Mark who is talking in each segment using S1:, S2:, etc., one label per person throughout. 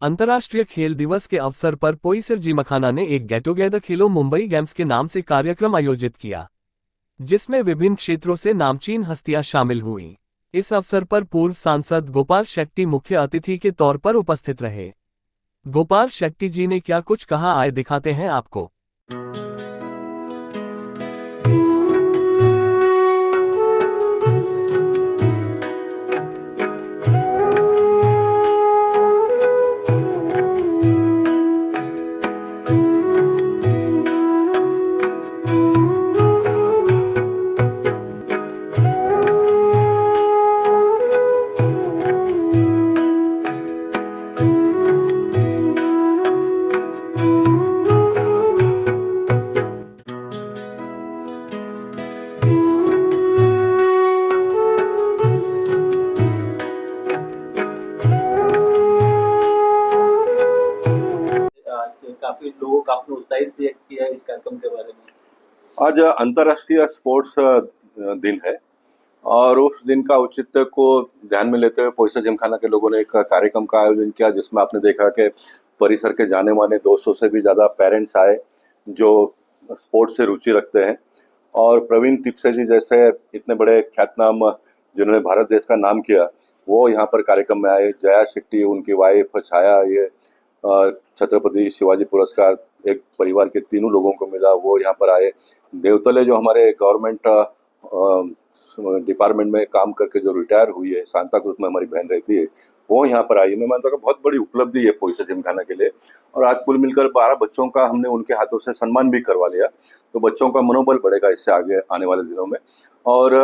S1: अंतर्राष्ट्रीय खेल दिवस के अवसर पर पोईसर जिमखाना ने एक गेट टुगेदर खेलो मुंबई गेम्स के नाम से कार्यक्रम आयोजित किया, जिसमें विभिन्न क्षेत्रों से नामचीन हस्तियां शामिल हुईं। इस अवसर पर पूर्व सांसद गोपाल शेट्टी मुख्य अतिथि के तौर पर उपस्थित रहे। गोपाल शेट्टी जी ने क्या कुछ कहा, आए दिखाते हैं आपको।
S2: काफी लोगों का आपने उत्साहित व्यक्त किया है इस कार्यक्रम के बारे में।
S3: आज अंतर्राष्ट्रीय स्पोर्ट्स दिन है और उस दिन का औचित्य को ध्यान में लेते हुए पोईसर जिमखाना के लोगों ने एक कार्यक्रम का आयोजन किया, जिसमें आपने देखा कि परिसर के जाने माने 200 से भी ज़्यादा पेरेंट्स आए जो स्पोर्ट्स से रुचि रखते हैं। और प्रवीण टिपसे जी जैसे इतने बड़े ख्यातनाम जिन्होंने भारत देश का नाम किया, वो यहाँ पर कार्यक्रम में आए। जया शेट्टी, उनकी वाइफ छाया, ये छत्रपति शिवाजी पुरस्कार एक परिवार के तीनों लोगों को मिला, वो यहाँ पर आए। देवतले जो हमारे गवर्नमेंट डिपार्टमेंट में काम करके जो रिटायर हुई है, सांता क्रूज में हमारी बहन रहती है, वो यहाँ पर आई। मैं मानता हूँ कि बहुत बड़ी उपलब्धि है पोईसर जिमखाना के लिए। और आज कुल मिलकर 12 बच्चों का हमने उनके हाथों से सम्मान भी करवा लिया, तो बच्चों का मनोबल बढ़ेगा इससे आगे आने वाले दिनों में। और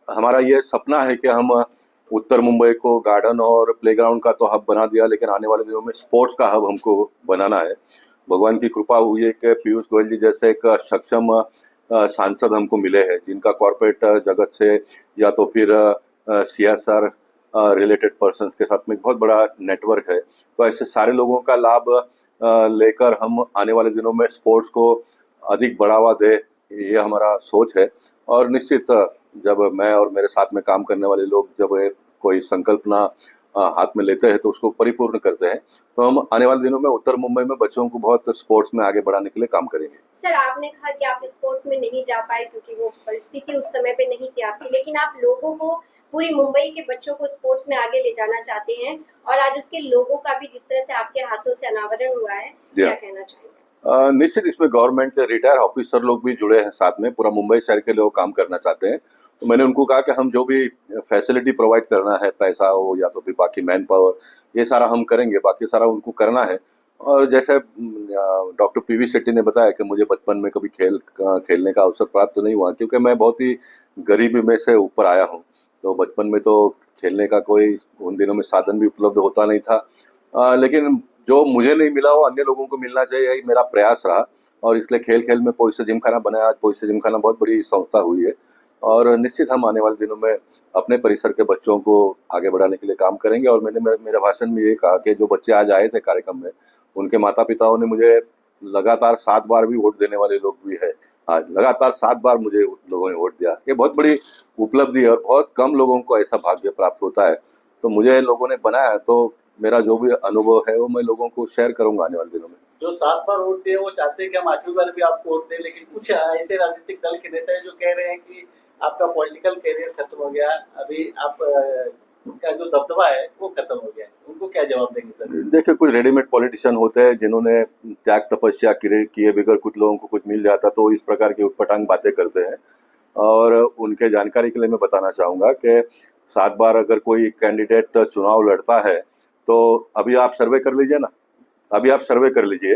S3: हमारा ये सपना है कि हम उत्तर मुंबई को गार्डन और प्लेग्राउंड का तो हब बना दिया, लेकिन आने वाले दिनों में स्पोर्ट्स का हब हमको बनाना है। भगवान की कृपा हुई है कि पीयूष गोयल जी जैसे एक सक्षम सांसद हमको मिले हैं, जिनका कॉर्पोरेट जगत से या तो फिर CSR रिलेटेड पर्सन्स के साथ में बहुत बड़ा नेटवर्क है। तो ऐसे सारे लोगों का लाभ लेकर हम आने वाले दिनों में स्पोर्ट्स को अधिक बढ़ावा दे, ये हमारा सोच है। और निश्चित जब मैं और मेरे साथ में काम करने वाले लोग जब कोई संकल्पना हाथ में लेते हैं तो उसको परिपूर्ण करते हैं, तो हम आने वाले दिनों में उत्तर मुंबई में बच्चों को बहुत स्पोर्ट्स में आगे बढ़ाने के लिए काम करेंगे।
S4: सर, आपने कहा कि आप स्पोर्ट्स में नहीं जा पाए क्योंकि वो परिस्थिति उस समय पे नहीं थी आपकी, लेकिन आप लोगों को, पूरी मुंबई के बच्चों को स्पोर्ट्स में आगे ले जाना चाहते हैं और आज उसके लोगों का भी जिस तरह से आपके हाथों से अनावरण हुआ है, क्या कहना चाहेंगे?
S3: निश्चित इसमें गवर्नमेंट के रिटायर ऑफिसर लोग भी जुड़े हैं साथ में, पूरा मुंबई शहर के लोग काम करना चाहते हैं। तो मैंने उनको कहा कि हम जो भी फैसिलिटी प्रोवाइड करना है, पैसा हो या तो फिर बाकी मैन पावर, ये सारा हम करेंगे, बाकी सारा उनको करना है। और जैसे डॉक्टर PV शेट्टी ने बताया कि मुझे बचपन में कभी खेलने का अवसर प्राप्त नहीं हुआ, क्योंकि मैं बहुत ही गरीबी में से ऊपर आया हूँ। तो बचपन में तो खेलने का कोई उन दिनों में साधन भी उपलब्ध होता नहीं था, लेकिन जो मुझे नहीं मिला वो अन्य लोगों को मिलना चाहिए, यही मेरा प्रयास रहा। और इसलिए खेल खेल में पोईसर जिमखाना बनाया। आज पोईसर जिमखाना बहुत बड़ी संस्था हुई है और निश्चित हम आने वाले दिनों में अपने परिसर के बच्चों को आगे बढ़ाने के लिए काम करेंगे। और मैंने मेरे भाषण में ये कहा कि जो बच्चे आज आए थे कार्यक्रम में, उनके माता पिताओं ने मुझे लगातार 7 बार भी वोट देने वाले लोग भी है। आज लगातार 7 बार मुझे लोगों ने वोट दिया, ये बहुत बड़ी उपलब्धि है और बहुत कम लोगों को ऐसा भाग्य प्राप्त होता है। तो मुझे लोगों ने बनाया, तो मेरा जो भी अनुभव है वो मैं लोगों को शेयर करूंगा आने वाले दिनों में।
S2: जो 7 बार वोट दिए वो चाहते हैं कि हम 8वीं बार भी आपको वोट दें, लेकिन कुछ ऐसे राजनीतिक दल के नेता हैं जो कह रहे हैं कि आपका पॉलिटिकल कैरियर खत्म हो गया, अभी आप का जो दबदबा है वो खत्म हो गया है। उनको क्या जवाब देंगे सर?
S3: देखिए, कुछ रेडीमेड पॉलिटिशियन होते हैं जिन्होंने त्याग तपस्या किए बगैर कुछ लोगों को कुछ मिल जाता, तो इस प्रकार की उटपटांग बातें करते हैं। और उनके जानकारी के लिए मैं बताना चाहूँगा कि 7 बार अगर कोई कैंडिडेट चुनाव लड़ता है, तो अभी आप सर्वे कर लीजिए ना, अभी आप सर्वे कर लीजिए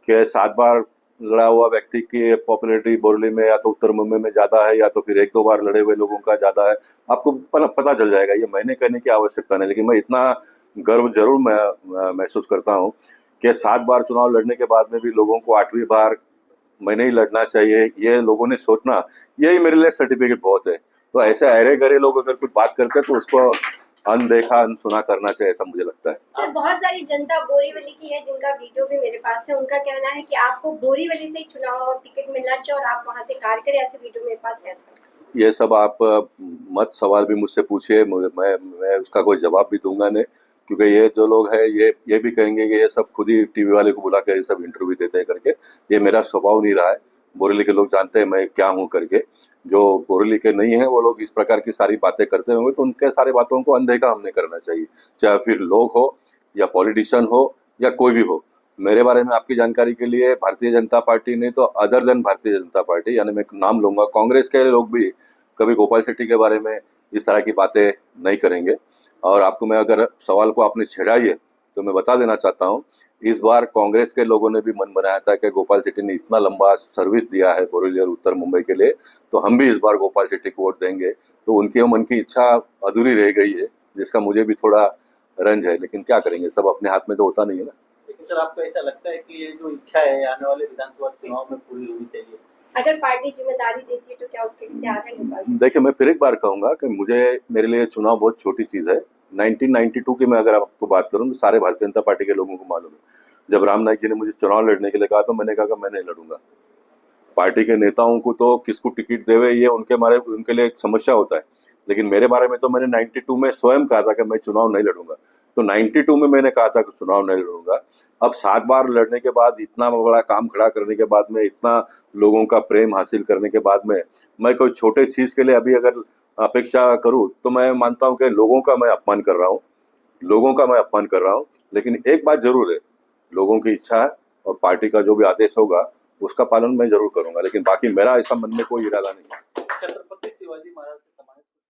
S3: कि 7 बार लड़ा हुआ व्यक्ति की पॉपुलैरिटी बोरली में या तो उत्तर मुंबई में ज़्यादा है या तो फिर 1-2 बार लड़े हुए लोगों का ज़्यादा है। आपको पता चल जाएगा। ये मैंने कहने की आवश्यकता नहीं, लेकिन मैं इतना गर्व जरूर महसूस करता हूँ कि 7 बार चुनाव लड़ने के बाद में भी लोगों को 8वीं बार मैंने ही लड़ना चाहिए, ये लोगों ने सोचना, यही मेरे लिए सर्टिफिकेट बहुत है। तो ऐसे अरे गरे लोग अगर कुछ बात करते हैं तो उसको अनदेखा अनसुना करना चाहिए, ऐसा मुझे लगता है।
S4: सर, बहुत सारी जनता बोरीवली की है जिनका वीडियो भी मेरे पास है, उनका कहना है कि आपको बोरीवली से चुनाव और टिकट मिलना चाहिए और आप वहां से कार्य करें, ऐसे वीडियो मेरे पास है सर।
S3: ये सब आप मत सवाल भी मुझसे पूछिए, मैं उसका कोई जवाब भी दूंगा नहीं, क्योंकि ये जो लोग हैं ये भी कहेंगे कि ये सब खुद ही टीवी वाले को बुला के ये सब इंटरव्यू देते हैं करके। ये मेरा स्वभाव नहीं रहा है। बोरेली के लोग जानते हैं मैं क्या हूँ करके। जो बोरेली के नहीं है वो लोग इस प्रकार की सारी बातें करते होंगे तो उनके सारी बातों को अनदेखा हमने करना चाहिए, चाहे फिर लोग हो या पॉलिटिशियन हो या कोई भी हो। मेरे बारे में आपकी जानकारी के लिए भारतीय जनता पार्टी नहीं तो other than Bharatiya Janata party, यानी मैं नाम लूंगा, कांग्रेस के लोग भी कभी गोपाल शेट्टी के बारे में इस तरह की बातें नहीं करेंगे। और आपको मैं अगर सवाल को आपने छेड़ा ही है तो मैं बता देना चाहता हूँ, इस बार कांग्रेस के लोगों ने भी मन बनाया था कि गोपाल शेट्टी ने इतना लंबा सर्विस दिया है बोरेली और उत्तर मुंबई के लिए, तो हम भी इस बार गोपाल शेट्टी को वोट देंगे। तो उनके मन की इच्छा अधूरी रह गई है, जिसका मुझे भी थोड़ा रंज है, लेकिन क्या करेंगे, सब अपने हाथ में तो होता नहीं है ना।
S2: लेकिन सर आपको ऐसा लगता है कि ये जो इच्छा है आने वाले विधानसभा चुनाव में पूरी होनी चाहिए?
S4: अगर पार्टी जिम्मेदारी देती है तो क्या उसके लिए तैयार है गोपाल जी?
S3: देखिए, मैं फिर एक बार कहूंगा कि मेरे लिए चुनाव बहुत छोटी चीज है। 1992 की मैं अगर आपको बात करूं तो सारे भारतीय जनता पार्टी के लोगों को मालूम है, जब राम नाईक जी ने मुझे चुनाव लड़ने के लिए कहा तो मैंने कहा कि मैं नहीं लड़ूंगा। पार्टी के नेताओं को तो किसको टिकट देवे ये उनके लिए एक समस्या होता है, लेकिन मेरे बारे में तो मैंने 92 में स्वयं कहा था कि मैं चुनाव नहीं लड़ूंगा। तो 92 में मैंने कहा था कि चुनाव नहीं लड़ूंगा। अब 7 बार लड़ने के बाद, इतना बड़ा काम खड़ा करने के बाद में, इतना लोगों का प्रेम हासिल करने के बाद में, मैं कोई छोटे चीज के लिए अभी अगर अपेक्षा करूं तो मैं मानता हूं कि लोगों का मैं अपमान कर रहा हूं, लेकिन एक बात जरूर है, लोगों की इच्छा है और पार्टी का जो भी आदेश होगा उसका पालन मैं जरूर करूंगा, लेकिन बाकी मेरा ऐसा मन में कोई इरादा नहीं है।
S2: छत्रपति शिवाजी महाराज